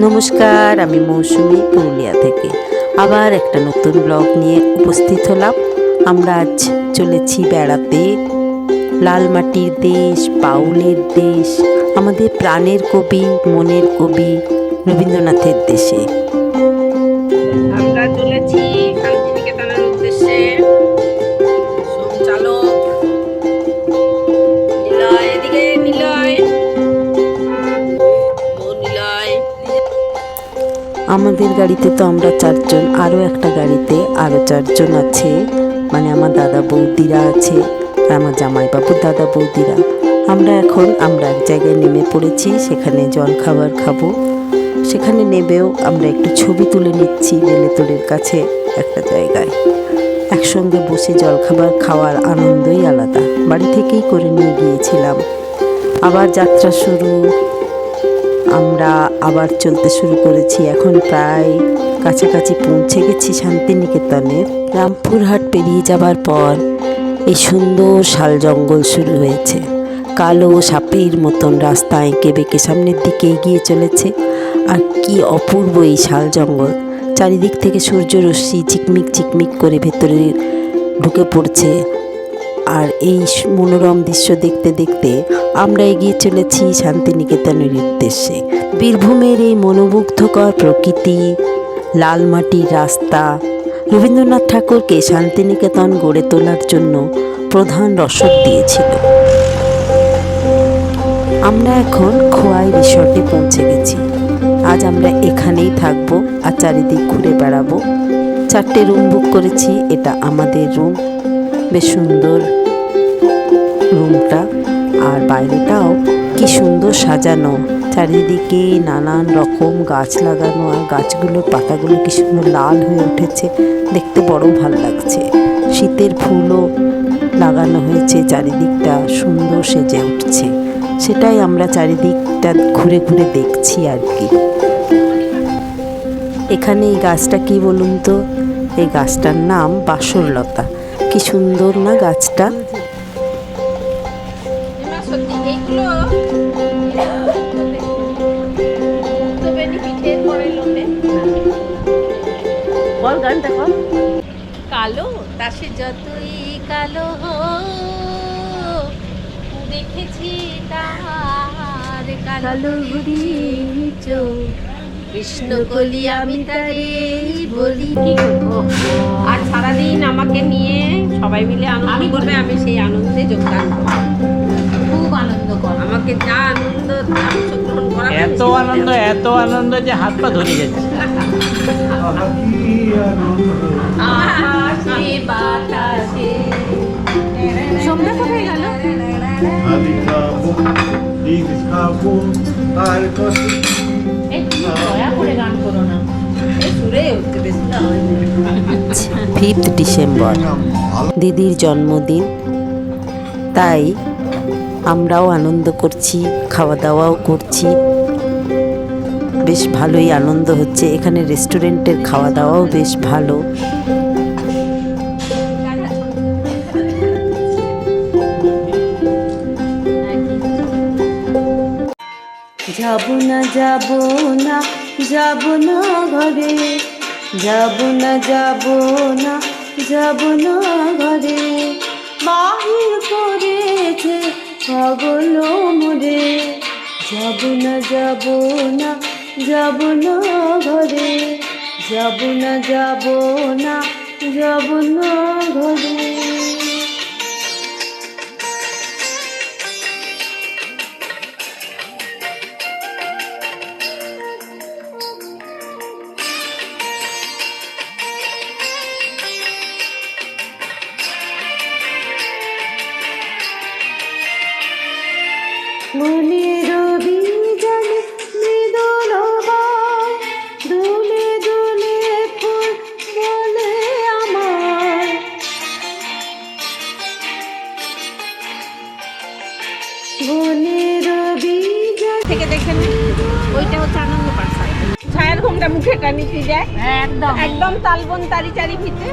নমস্কার, আমি মৌসুমি পুরুলিয়া থেকে আবার একটা নতুন ব্লগ নিয়ে উপস্থিত হলাম। আমরা আজ চলেছি বেড়াতে লালমাটির দেশ, বাউলের দেশ, আমাদের প্রাণের কবি, মনের কবি রবীন্দ্রনাথের দেশে। আমরা চলেছি শান্তিনিকেতনের উদ্দেশ্যে। চালক নিলয়, এদিকে নিলয়, নিলয়। আমাদের গাড়িতে তো আমরা চারজন, আরও একটা গাড়িতে আরও চারজন আছে, মানে আমার দাদা বৌদিরা আছে আর আমার জামাইবাবুর দাদা বৌদিরা। আমরা এক জায়গায় নেমে পড়েছি, সেখানে জল খাবার খাবো। সেখানে নেবেও আমরা একটু ছবি তুলে নিচ্ছি বেলেতোড়ের কাছে একটা জায়গায়। একসঙ্গে বসে জলখাবার খাওয়ার আনন্দই আলাদা, বাড়ি থেকেই করে নিয়ে গিয়েছিলাম। আবার যাত্রা শুরু, আমরা আবার চলতে শুরু করেছি। এখন প্রায় কাছাকাছি পৌঁছে গেছি শান্তিনিকেতনের। রামপুরহাট পেরিয়ে যাবার পর এই সুন্দর শাল জঙ্গল শুরু হয়েছে। কালো সাপের মতন রাস্তা এঁকে বেঁকে সামনের দিকে এগিয়ে চলেছে। আর কি অপূর্ব এই শাল জঙ্গল! চারিদিক থেকে সূর্য রশ্মি চিকমিক চিকমিক করে ভেতরে ঢুকে পড়ছে। আর এই মনোরম দৃশ্য দেখতে দেখতে আমরা এগিয়ে চলেছি শান্তিনিকেতনের উদ্দেশ্যে। বীরভূমের এই মনোমুগ্ধকর প্রকৃতি, লাল মাটির রাস্তা রবীন্দ্রনাথ ঠাকুরকে শান্তিনিকেতন গড়ে তোলার জন্য প্রধান রসদ দিয়েছিল। আমরা এখন খোয়াই রিসর্টে পৌঁছে গেছি। আজ আমরা এখানেই থাকবো আর চারিদিক ঘুরে বেড়াবো। 4টে রুম বুক করেছি, এটা আমাদের রুম। বেশ সুন্দর রুমটা, আর বাইরেটাও কি সুন্দর সাজানো। চারিদিকে নানান রকম গাছ লাগানো, আর গাছগুলোর পাতাগুলো কি সুন্দর লাল হয়ে উঠেছে, দেখতে বড় ভালো লাগছে। শীতের ফুলও লাগানো হয়েছে, চারিদিকটা সুন্দর সেজে উঠছে। সেটাই আমরা চারিদিকটা ঘুরে ঘুরে দেখছি আর কি। এখানে এই গাছটা কি বলুন তো? এই গাছটার নাম বাসরলতা। কি সুন্দর না গাছটা! বল গানটা কর। কালো দাসে যতই কালো দেখেছি তার কালো ঘুরি চোখ, কৃষ্ণ কলি আমি তারে বলি। কি করবো আর সারাদিন আমাকে নিয়ে সবাই মিলে আনন্দ করবে, আমি সেই আনন্দে যোগদান করবো। খুব আনন্দ কর, আমাকে যা আনন্দ অংশগ্রহণ করা, এত আনন্দ যে হাত পা ধরে যাচ্ছে। সন্ধ্যা কোথায় গেল? দয়া করে গান করো না, সুরে উঠতে বেশি না। 5 ডিসেম্বর দিদির জন্মদিন, তাই আমরাও আনন্দ করছি, খাওয়া দাওয়াও করছি। বেশ ভালোই আনন্দ হচ্ছে। এখানে রেস্টুরেন্টের খাওয়া দাওয়াও বেশ ভালো। যাব না যাব না যাব না ঘরে, যাব না যাব না যাব না ঘরে, বাহির করেছে পাগল মোরে। যাব না যাব না যাব না ঘরে, যাব না যাব না যাব না ঘরে। মনের বীজানে মৃদুল হয়, দুলে দুলে ফুল বলে আমার। মনের বীজানে থেকে দেখে নে, ওইটা হচ্ছে আনন্দ পাঠশালা। ছায়ার ঘুমটা মুখে টানিতে যায়, একদম একদম তালবন তারি চারি ভিতে।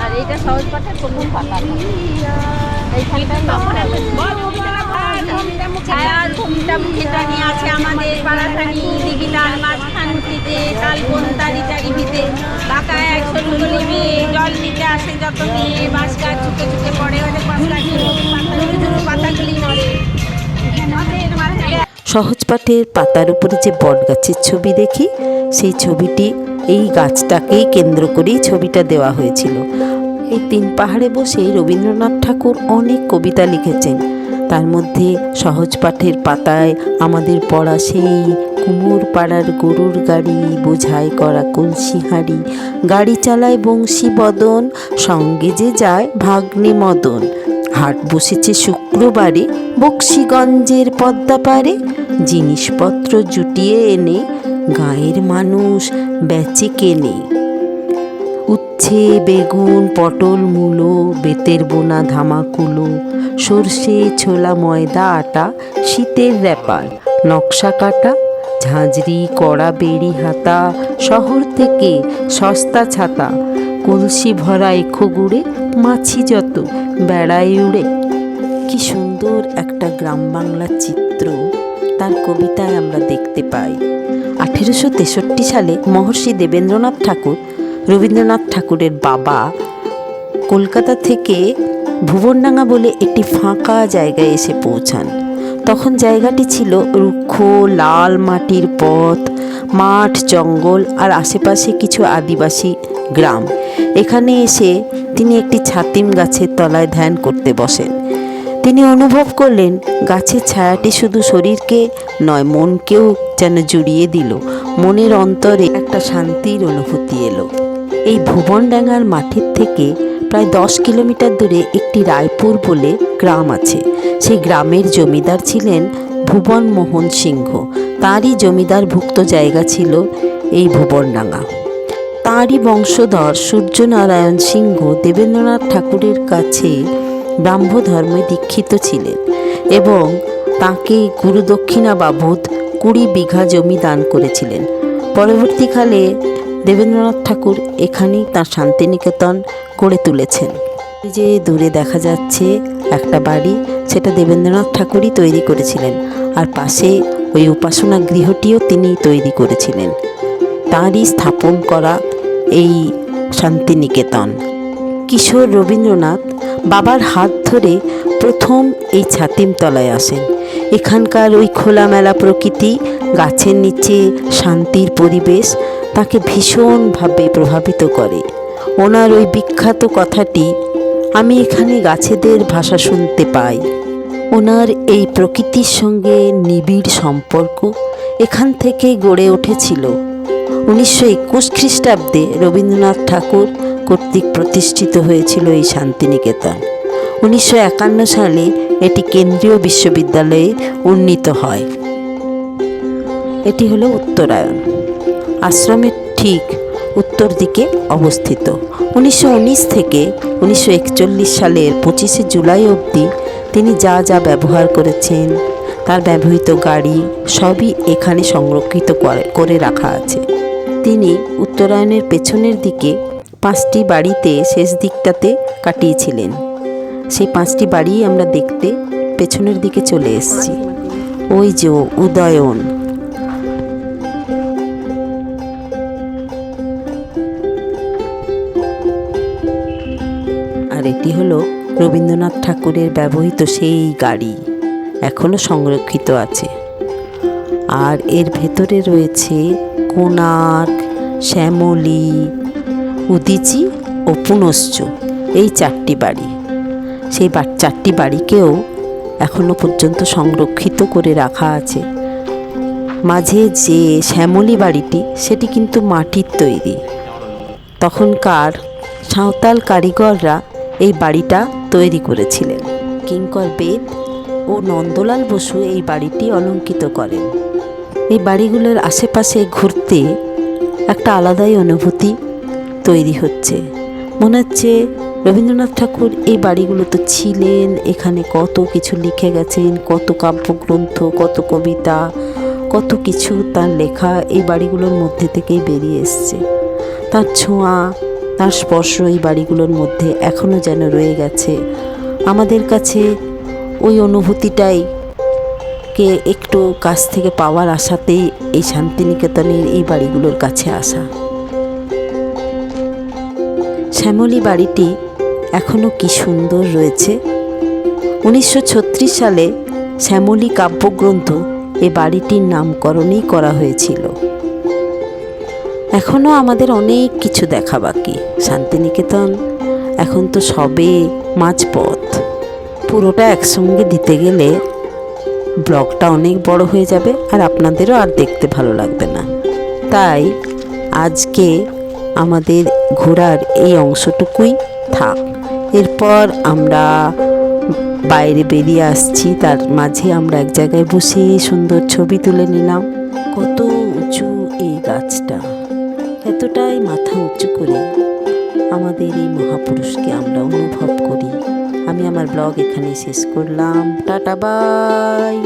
আর এইটা সহজ পাঠের প্রথম পাতা। এইখানটায় ছায়ার ঘুমটা মুখে টানিয়ে আছে আমাদের পাড়াখানি শান্তিতে কালবন তারি তারি ভিতে বাঁকা এক সরু গলি জল নিতে আসে যত মেয়ে বাঁশ গাছ ঝুঁকে ঝুঁকে পড়ে ওদের পাতা ঝুরু ঝুরু পাতাগুলি নড়ে পথের মাথায় সহজ পাঠের পাতার উপরে যে বট গাছের ছবি দেখি, সেই ছবিটি এই গাছটাকেই কেন্দ্র করেই ছবিটা দেওয়া হয়েছিল। এই তিন পাহাড়ে বসে রবীন্দ্রনাথ ঠাকুর অনেক কবিতা লিখেছেন। তার মধ্যে সহজ পাঠের পাতায় আমাদের পড়া সেই কুমোর পাড়ার গরুর গাড়ি, বোঝাই করা কলসি হাঁড়ি, গাড়ি চালায় বংশী বদন, সঙ্গে যে যায় ভাগ্নে মদন, হাট বসেছে শুক্রবারে বক্সিগঞ্জের পদ্মা পারে, জিনিসপত্র জুটিয়ে এনে গাঁয়ের মানুষ বেচে কেনে, উচ্ছে বেগুন পটল মূলো, বেতের বোনা ধামাকুলো, সর্ষে ছোলা ময়দা আটা, শীতের র্যাপার নকশা কাটা, ঝাঁঝরি কড়া বেড়ি হাতা, শহর থেকে সস্তা ছাতা, কলসি ভরা এখো গুড়ে, মাছি যত বেড়ায় উড়ে। কি সুন্দর একটা গ্রাম বাংলার চিত্র তার কবিতায় আমরা দেখতে পাই। 1863 সালে মহর্ষি দেবেন্দ্রনাথ ঠাকুর, রবীন্দ্রনাথ ঠাকুরের বাবা, কলকাতা থেকে ভুবনডাঙ্গা বলে একটি ফাঁকা জায়গায় এসে পৌঁছান। তখন জায়গাটি ছিল রুক্ষ লাল মাটির পথ, মাঠ জঙ্গল আর আশেপাশে কিছু আদিবাসী গ্রাম। এখানে এসে তিনি একটি ছাতিম গাছের তলায় ধ্যান করতে বসেন। তিনি অনুভব করলেন গাছের ছায়াটি শুধু শরীরকে নয়, মনকেও যেন জুড়িয়ে দিল। মনের অন্তরে একটা শান্তির অনুভূতি এলো। এই ভুবনডাঙ্গার মাঠের থেকে প্রায় 10 কিলোমিটার দূরে একটি রায়পুর বলে গ্রাম আছে। সেই গ্রামের জমিদার ছিলেন ভুবন মোহন সিংহ। তারই জমিদারভুক্ত জায়গা ছিল এই ভুবনডাঙ্গা। তারই বংশধর সূর্যনারায়ণ সিংহ দেবেন্দ্রনাথ ঠাকুরের কাছে ব্রাহ্ম ধর্মে দীক্ষিত ছিলেন এবং তাকে গুরুদক্ষিণা বাবদ 20 বিঘা জমি দান করেছিলেন। পরবর্তীকালে দেবেন্দ্রনাথ ঠাকুর এখানেই তাঁর শান্তিনিকেতন গড়ে তুলেছেন। যে দূরে দেখা যাচ্ছে একটা বাড়ি, সেটা দেবেন্দ্রনাথ ঠাকুরই তৈরি করেছিলেন, আর পাশে ওই উপাসনা গৃহটিও তিনি তৈরি করেছিলেন। তাঁরই স্থাপন করা এই শান্তিনিকেতন। কিশোর রবীন্দ্রনাথ বাবার হাত ধরে প্রথম এই ছাতিমতলায় আসেন। এখানকার ওই খোলামেলা প্রকৃতি, গাছের নিচে শান্তির পরিবেশ তাকে ভীষণভাবে প্রভাবিত করে। ওনার ওই বিখ্যাত কথাটি, আমি এখানে গাছেদের ভাষা শুনতে পাই। ওনার এই প্রকৃতির সঙ্গে নিবিড় সম্পর্ক এখান থেকেই গড়ে উঠেছিল। 1921 খ্রিস্টাব্দে রবীন্দ্রনাথ ঠাকুর কর্তৃক প্রতিষ্ঠিত হয়েছিল এই শান্তিনিকেতন। 1951 সালে এটি কেন্দ্রীয় বিশ্ববিদ্যালয়ে উন্নীত হয়। এটি হলো উত্তরায়ণ। আশ্রমের ঠিক উত্তর দিকে অবস্থিত। 1919 থেকে 1941 সালের 25শে জুলাই অবধি তিনি যা যা ব্যবহার করেছেন, তার ব্যবহৃত গাড়ি সবই এখানে সংরক্ষিত করে রাখা আছে। তিনি উত্তরায়ণের পেছনের দিকে 5টি বাড়িতে শেষ দিকটাতে কাটিয়েছিলেন। সেই 5টি বাড়ি আমরা দেখতে পেছনের দিকে চলে এসেছি। ওই যে উদয়ন, আর এটি হলো রবীন্দ্রনাথ ঠাকুরের ব্যবহৃত সেই গাড়ি, এখনো সংরক্ষিত আছে। আর এর ভেতরে রয়েছে কোণার্ক, শ্যামলী, উদীচী ও পুনশ্চ, এই 4টি বাড়ি। সেই 4টি বাড়িকেও এখনো পর্যন্ত সংরক্ষিত করে রাখা আছে। মাঝে যে শ্যামলী বাড়িটি, সেটি কিন্তু মাটির তৈরি। তখনকার সাঁওতাল কারিগররা এই বাড়িটা তৈরি করেছিলেন। কিঙ্কর বেদ ও নন্দলাল বসু এই বাড়িটি অলঙ্কিত করেন। এই বাড়িগুলোর আশেপাশে ঘুরতে একটা আলাদাই অনুভূতি তৈরি হচ্ছে। মনে হচ্ছে রবীন্দ্রনাথ ঠাকুর এই বাড়িগুলোতে ছিলেন, এখানে কত কিছু লিখে গেছেন, কত কাব্যগ্রন্থ, কত কবিতা, কত কিছু তার লেখা এই বাড়িগুলোর মধ্যে থেকেই বেরিয়ে এসছে। তার ছোঁয়া, তার স্পর্শ এই বাড়িগুলোর মধ্যে এখনও যেন রয়ে গেছে। আমাদের কাছে ওই অনুভূতিটাই দাদাকে একটু কাছ থেকে পাওয়ার আশাতেই এই শান্তিনিকেতনের এই বাড়িগুলোর কাছে আসা। শ্যামলী বাড়িটি এখনও কি সুন্দর রয়েছে। 1936 সালে শ্যামলী কাব্যগ্রন্থ এ বাড়িটির নামকরণই করা হয়েছিল। এখনও আমাদের অনেক কিছু দেখা বাকি। শান্তিনিকেতন এখন তো সবে মাঝপথ। পুরোটা একসঙ্গে দিতে গেলে ব্লগটা অনেক বড় হয়ে যাবে আর আপনাদেরও আর দেখতে ভালো লাগবে না। তাই আজকে আমাদের ঘোরার এই অংশটুকুই থাক। এরপর আমরা বাইরে বেরিয়ে আসছি, তার মাঝে আমরা এক জায়গায় বসে সুন্দর ছবি তুলে নিলাম। কত উঁচু এই গাছটা, এতটাই মাথা উঁচু করে আমাদের এই মহাপুরুষকে আমরা অনুভব করি। আমি আমার ব্লগ এখানে শেষ করলাম। Tata bye.